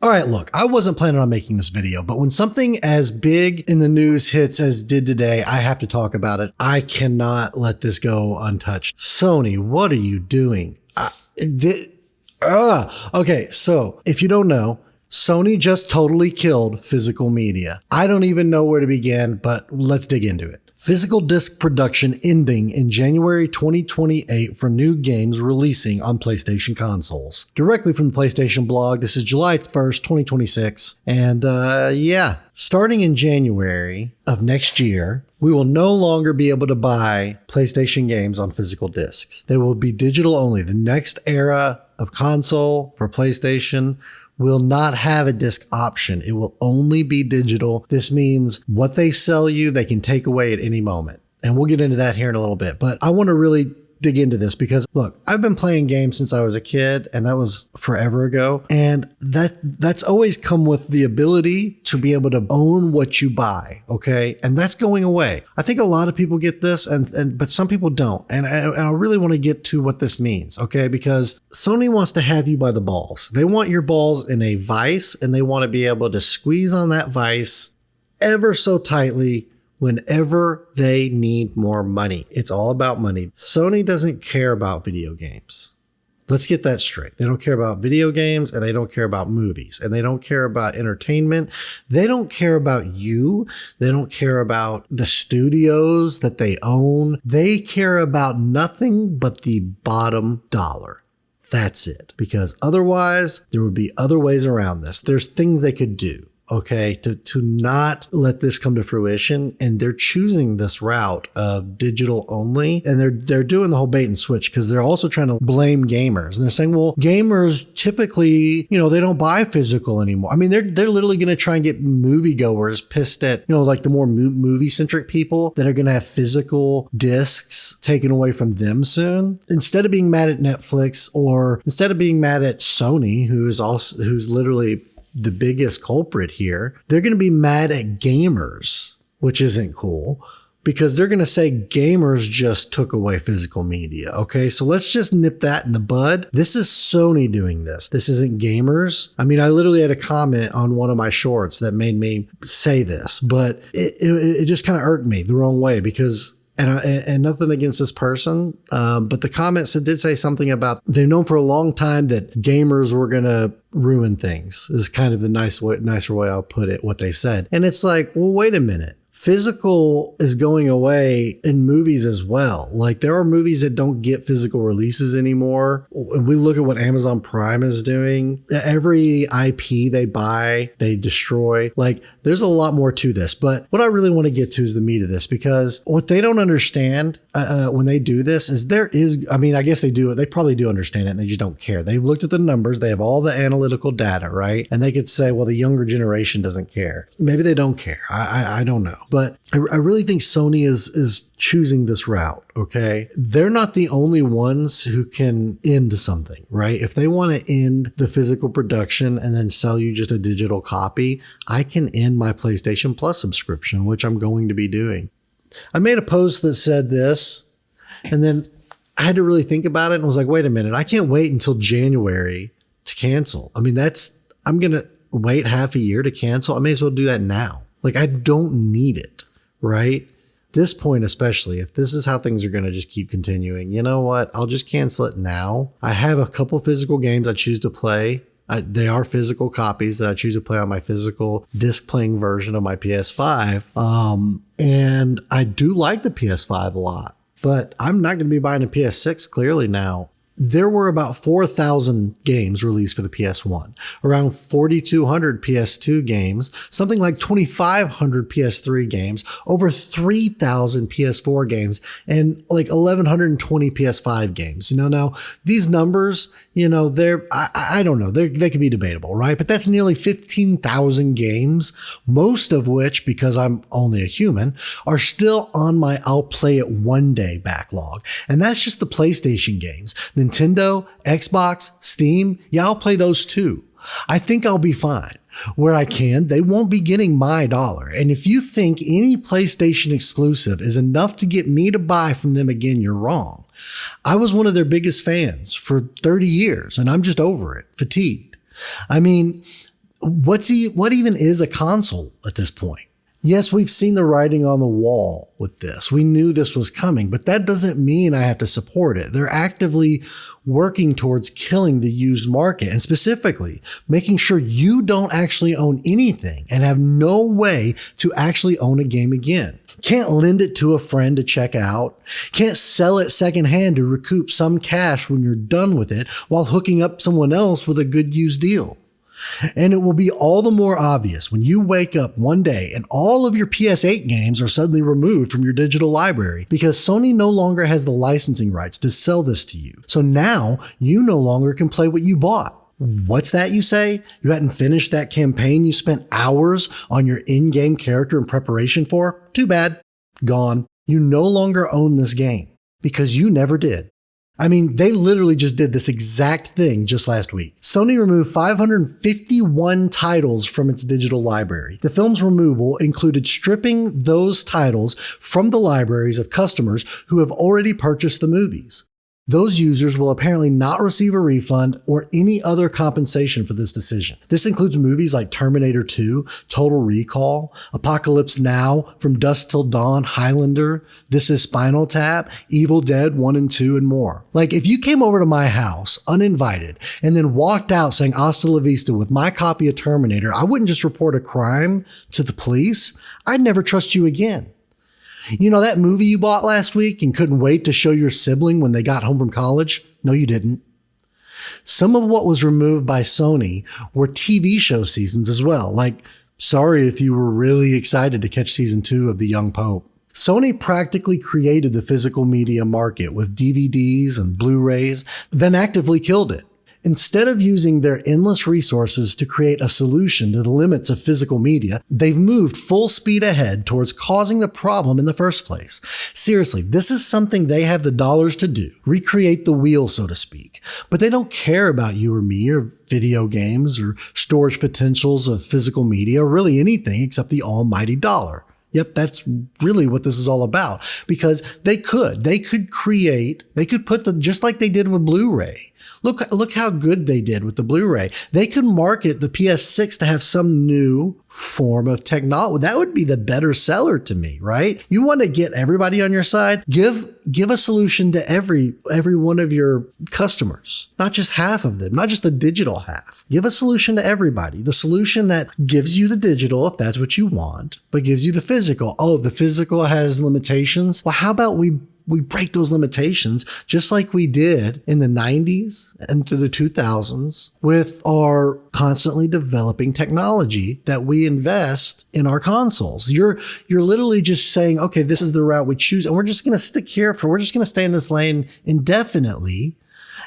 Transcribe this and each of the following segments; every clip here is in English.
All right, look, I wasn't planning on making this video, but when something as big in the news hits as did today, I have to talk about it. I cannot let this go untouched. Sony, what are you doing? Okay, so if you don't know, Sony just totally killed physical media. I don't even know where to begin, but let's dig into it. Physical disc production ending in January 2028 for new games releasing on PlayStation consoles. Directly from the PlayStation blog, this is July 1st, 2026. And starting in January of next year, we will no longer be able to buy PlayStation games on physical discs. They will be digital only. The next era of console for PlayStation will not have a disc option. It will only be digital. This means what they sell you, they can take away at any moment. And we'll get into that here in a little bit. But I want to really dig into this because, look, I've been playing games since I was a kid, and that was forever ago. And that's always come with the ability to be able to own what you buy, okay? And that's going away. I think a lot of people get this, but some people don't. And I really want to get to what this means, okay? Because Sony wants to have you by the balls. They want your balls in a vise, and they want to be able to squeeze on that vise ever so tightly whenever they need more money. It's all about money. Sony doesn't care about video games. Let's get that straight. They don't care about video games, and they don't care about movies, and they don't care about entertainment. They don't care about you. They don't care about the studios that they own. They care about nothing but the bottom dollar. That's it. Because otherwise, there would be other ways around this. There's things they could do, okay, to not let this come to fruition. And they're choosing this route of digital only. And they're doing the whole bait and switch because they're also trying to blame gamers. And they're saying, well, gamers typically, they don't buy physical anymore. I mean, they're literally going to try and get moviegoers pissed at, like the more movie-centric people that are going to have physical discs taken away from them soon. Instead of being mad at Netflix, or instead of being mad at Sony, who's literally the biggest culprit here, they're going to be mad at gamers, which isn't cool, because they're going to say gamers just took away physical media. Okay, so let's just nip that in the bud. This is Sony doing this. This isn't gamers. I mean, I literally had a comment on one of my shorts that made me say this, but it just kind of irked me the wrong way because, and nothing against this person, but the comments did say something about they've known for a long time that gamers were going to ruin things, is kind of the nicer way I'll put it, what they said. And it's like, well, wait a minute. Physical is going away in movies as well. Like, there are movies that don't get physical releases anymore. When we look at what Amazon Prime is doing, every IP they buy, they destroy. Like, there's a lot more to this. But what I really want to get to is the meat of this, because what they don't understand when they do this is I guess they do it. They probably do understand it, and they just don't care. They've looked at the numbers. They have all the analytical data, right? And they could say, well, the younger generation doesn't care. Maybe they don't care. I don't know. But I really think Sony is choosing this route, okay? They're not the only ones who can end something, right? If they want to end the physical production and then sell you just a digital copy, I can end my PlayStation Plus subscription, which I'm going to be doing. I made a post that said this, and then I had to really think about it and was like, wait a minute, I can't wait until January to cancel. I mean, I'm going to wait half a year to cancel. I may as well do that now. Like, I don't need it, right? This point, especially, if this is how things are going to just keep continuing, you know what? I'll just cancel it now. I have a couple physical games I choose to play. They are physical copies that I choose to play on my physical disc playing version of my PS5. And I do like the PS5 a lot, but I'm not going to be buying a PS6 clearly now. There were about 4,000 games released for the PS1, around 4,200 PS2 games, something like 2,500 PS3 games, over 3,000 PS4 games, and like 1,120 PS5 games. Now these numbers, I don't know, they can be debatable, right? But that's nearly 15,000 games, most of which, because I'm only a human, are still on my I'll play it one day backlog. And that's just the PlayStation games. Nintendo, Xbox, Steam, yeah, I'll play those too. I think I'll be fine. Where I can, they won't be getting my dollar. And if you think any PlayStation exclusive is enough to get me to buy from them again, you're wrong. I was one of their biggest fans for 30 years, and I'm just over it, fatigued. I mean, what even is a console at this point? Yes, we've seen the writing on the wall with this. We knew this was coming, but that doesn't mean I have to support it. They're actively working towards killing the used market and specifically making sure you don't actually own anything and have no way to actually own a game again. Can't lend it to a friend to check out. Can't sell it secondhand to recoup some cash when you're done with it while hooking up someone else with a good used deal. And it will be all the more obvious when you wake up one day and all of your PS8 games are suddenly removed from your digital library because Sony no longer has the licensing rights to sell this to you. So now you no longer can play what you bought. What's that, you say? You hadn't finished that campaign you spent hours on your in-game character in preparation for? Too bad. Gone. You no longer own this game because you never did. I mean, they literally just did this exact thing just last week. Sony removed 551 titles from its digital library. The film's removal included stripping those titles from the libraries of customers who have already purchased the movies. Those users will apparently not receive a refund or any other compensation for this decision. This includes movies like Terminator 2, Total Recall, Apocalypse Now, From Dusk Till Dawn, Highlander, This Is Spinal Tap, Evil Dead 1 and 2, and more. Like, if you came over to my house uninvited and then walked out saying hasta la vista with my copy of Terminator, I wouldn't just report a crime to the police. I'd never trust you again. You know that movie you bought last week and couldn't wait to show your sibling when they got home from college? No, you didn't. Some of what was removed by Sony were TV show seasons as well. Like, sorry if you were really excited to catch season 2 of The Young Pope. Sony practically created the physical media market with DVDs and Blu-rays, then actively killed it. Instead of using their endless resources to create a solution to the limits of physical media, they've moved full speed ahead towards causing the problem in the first place. Seriously, this is something they have the dollars to do, recreate the wheel, so to speak. But they don't care about you or me or video games or storage potentials of physical media or really anything except the almighty dollar. Yep, that's really what this is all about, because they could put just like they did with Blu-ray. Look how good they did with the Blu-ray. They could market the PS6 to have some new form of technology. That would be the better seller to me, right? You want to get everybody on your side? Give a solution to every one of your customers, not just half of them, not just the digital half. Give a solution to everybody. The solution that gives you the digital, if that's what you want, but gives you the physical. Oh, the physical has limitations. Well, how about we break those limitations just like we did in the 90s and through the 2000s with our constantly developing technology that we invest in our consoles. You're literally just saying, okay, this is the route we choose, and we're just going to stick here we're just going to stay in this lane indefinitely.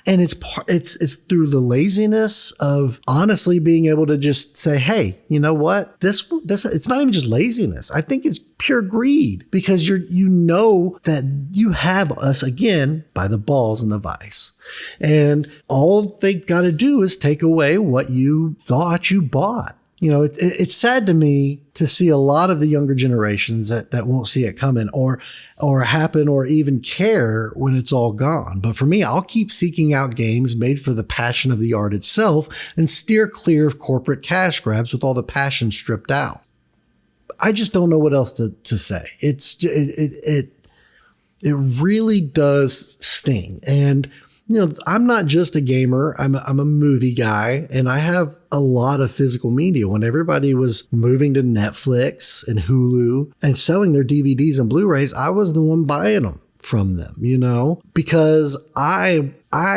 And it's through the laziness of honestly being able to just say, hey, you know what? This it's not even just laziness. I think it's pure greed, because you know that you have us again by the balls and the vice. And all they got to do is take away what you thought you bought. You know, it's sad to me to see a lot of the younger generations that won't see it coming or happen or even care when it's all gone. But for me, I'll keep seeking out games made for the passion of the art itself and steer clear of corporate cash grabs with all the passion stripped out. I just don't know what else to say. It really does sting. And you know, I'm not just a gamer. I'm a movie guy, and I have a lot of physical media. When everybody was moving to Netflix and Hulu and selling their DVDs and Blu-rays, I was the one buying them from them, you know, because I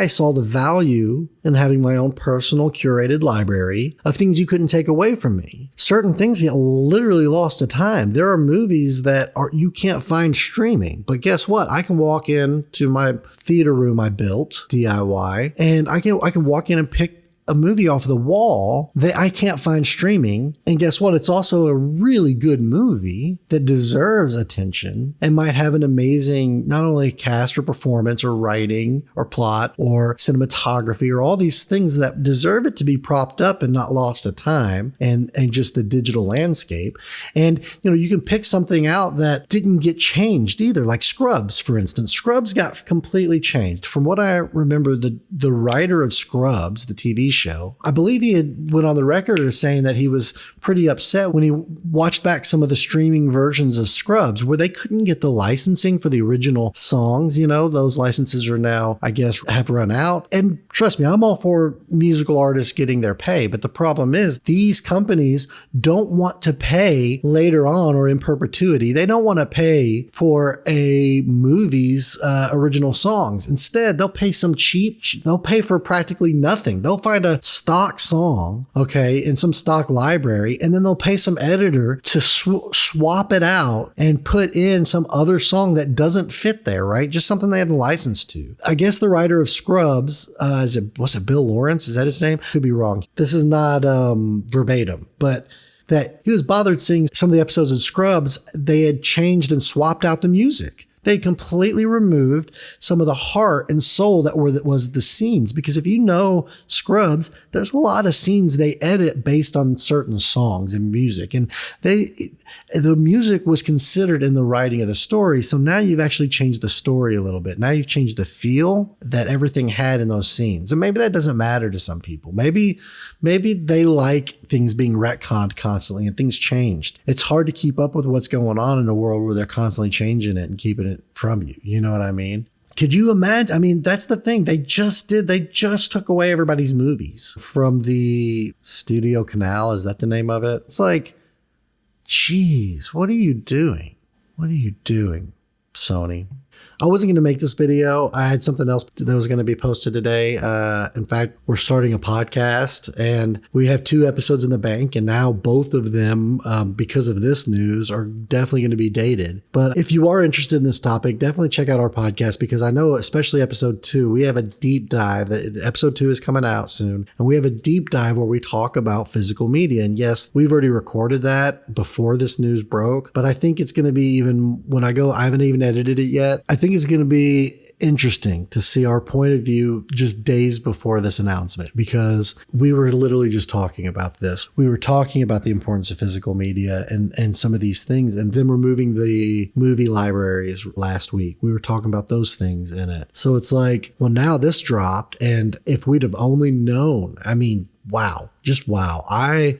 saw the value in having my own personal curated library of things you couldn't take away from me. Certain things get literally lost to time. There are movies that you can't find streaming, but guess what? I can walk into my theater room I built DIY, and I can walk in and pick a movie off the wall that I can't find streaming. And guess what? It's also a really good movie that deserves attention and might have an amazing, not only cast or performance or writing or plot or cinematography or all these things that deserve it to be propped up and not lost to time and just the digital landscape. And, you know, you can pick something out that didn't get changed either, like Scrubs, for instance. Scrubs got completely changed. From what I remember, the writer of Scrubs, the TV show. I believe he had went on the record as saying that he was pretty upset when he watched back some of the streaming versions of Scrubs where they couldn't get the licensing for the original songs. You know, those licenses are now, I guess, have run out. And trust me, I'm all for musical artists getting their pay. But the problem is these companies don't want to pay later on or in perpetuity. They don't want to pay for a movie's original songs. Instead, they'll pay some they'll pay for practically nothing. They'll find a stock song, okay, in some stock library, and then they'll pay some editor to swap it out and put in some other song that doesn't fit there, right? Just something they have the license to. I guess the writer of Scrubs, was it Bill Lawrence? Is that his name? Could be wrong. This is not verbatim, but that he was bothered seeing some of the episodes of Scrubs, they had changed and swapped out the music. They completely removed some of the heart and soul that was the scenes. Because if you know Scrubs, there's a lot of scenes they edit based on certain songs and music. And the music was considered in the writing of the story. So now you've actually changed the story a little bit. Now you've changed the feel that everything had in those scenes. And maybe that doesn't matter to some people. Maybe they like things being retconned constantly and things changed. It's hard to keep up with what's going on in a world where they're constantly changing it and keeping it from you. You know what I mean? Could you imagine? I mean, that's the thing. They just took away everybody's movies from the Studio Canal. Is that the name of it? It's like, geez, what are you doing? What are you doing, Sony? I wasn't going to make this video. I had something else that was going to be posted today. In fact, we're starting a podcast and we have 2 episodes in the bank. And now both of them, because of this news, are definitely going to be dated. But if you are interested in this topic, definitely check out our podcast because I know, especially episode 2, we have a deep dive. Episode 2 is coming out soon. And we have a deep dive where we talk about physical media. And yes, we've already recorded that before this news broke. But I think it's going to be even when I haven't even edited it yet. I think it's going to be interesting to see our point of view just days before this announcement, because we were literally just talking about this. We were talking about the importance of physical media and some of these things, and them removing the movie libraries last week. We were talking about those things in it. So it's like, well, now this dropped, and if we'd have only known, I mean, wow. Just wow. I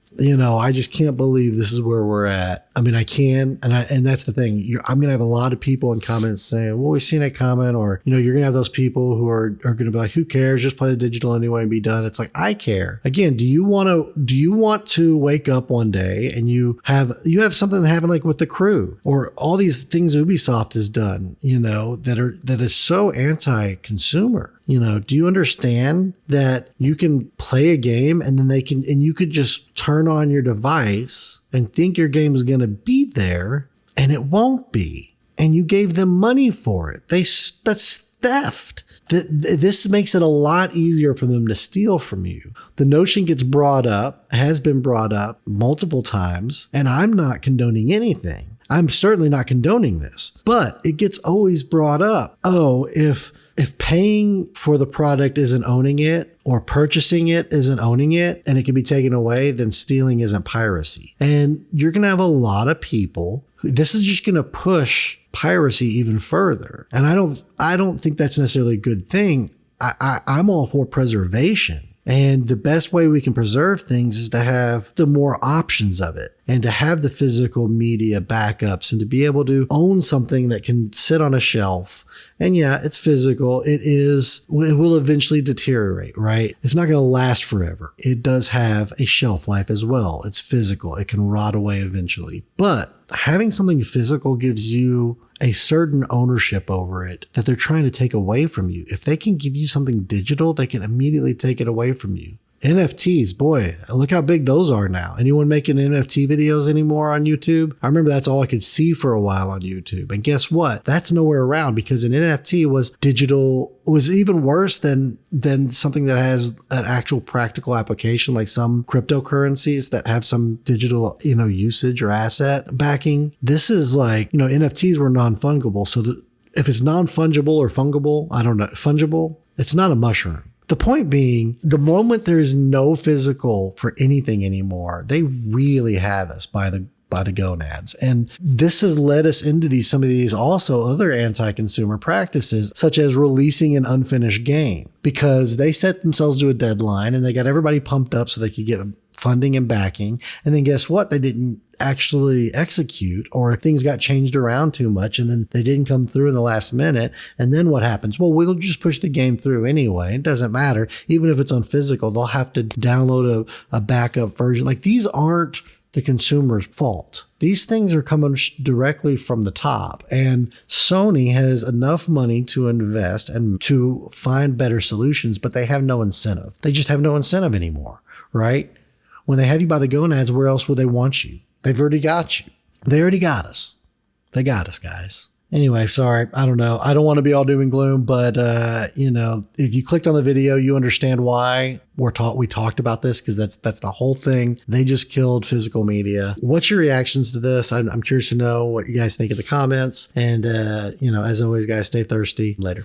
just can't believe this is where we're at. I mean, I can. And that's the thing. I'm going to have a lot of people in comments saying, well, we've seen it coming. Or, you're going to have those people who are going to be like, who cares? Just play the digital anyway and be done. It's like, I care. Again, do you want to wake up one day and you have something happen like with The Crew or all these things Ubisoft has done, that is so anti-consumer? Do you understand that you can play a game and then you could just turn on your device and think your game is going to be there and it won't be. And you gave them money for it. That's theft. This makes it a lot easier for them to steal from you. The notion has been brought up multiple times, and I'm not condoning anything. I'm certainly not condoning this, but it gets always brought up. Oh, if paying for the product isn't owning it, or purchasing it isn't owning it, and it can be taken away, then stealing isn't piracy. And you're going to have a lot of people this is just going to push piracy even further. And I don't think that's necessarily a good thing. I'm all for preservation. And the best way we can preserve things is to have the more options of it and to have the physical media backups and to be able to own something that can sit on a shelf. And yeah, it's physical. It will eventually deteriorate, right? It's not going to last forever. It does have a shelf life as well. It's physical. It can rot away eventually. But having something physical gives you a certain ownership over it that they're trying to take away from you. If they can give you something digital, they can immediately take it away from you. NFTs, boy, look how big those are now. Anyone making NFT videos anymore on YouTube? I remember that's all I could see for a while on YouTube. And guess what? That's nowhere around because an NFT was digital, was even worse than something that has an actual practical application, like some cryptocurrencies that have some digital, usage or asset backing. This is like, NFTs were non-fungible. So if it's non-fungible or fungible, I don't know, fungible, it's not a mushroom. The point being, the moment there is no physical for anything anymore, they really have us by by the gonads. And this has led us into some of these also other anti-consumer practices, such as releasing an unfinished game, because they set themselves to a deadline and they got everybody pumped up so they could get funding and backing. And then guess what? They didn't actually execute, or things got changed around too much and then they didn't come through in the last minute. And then what happens? Well, we'll just push the game through anyway. It doesn't matter. Even if it's on physical, they'll have to download a backup version. Like, these aren't the consumer's fault. These things are coming directly from the top, and Sony has enough money to invest and to find better solutions, but they have no incentive. They just have no incentive anymore, right? When they have you by the gonads, where else would they want you? They've already got you. They already got us. They got us, guys. Anyway, sorry. I don't know. I don't want to be all doom and gloom, but, if you clicked on the video, you understand why we talked about this, because that's the whole thing. They just killed physical media. What's your reactions to this? I'm curious to know what you guys think in the comments. And, as always, guys, stay thirsty. Later.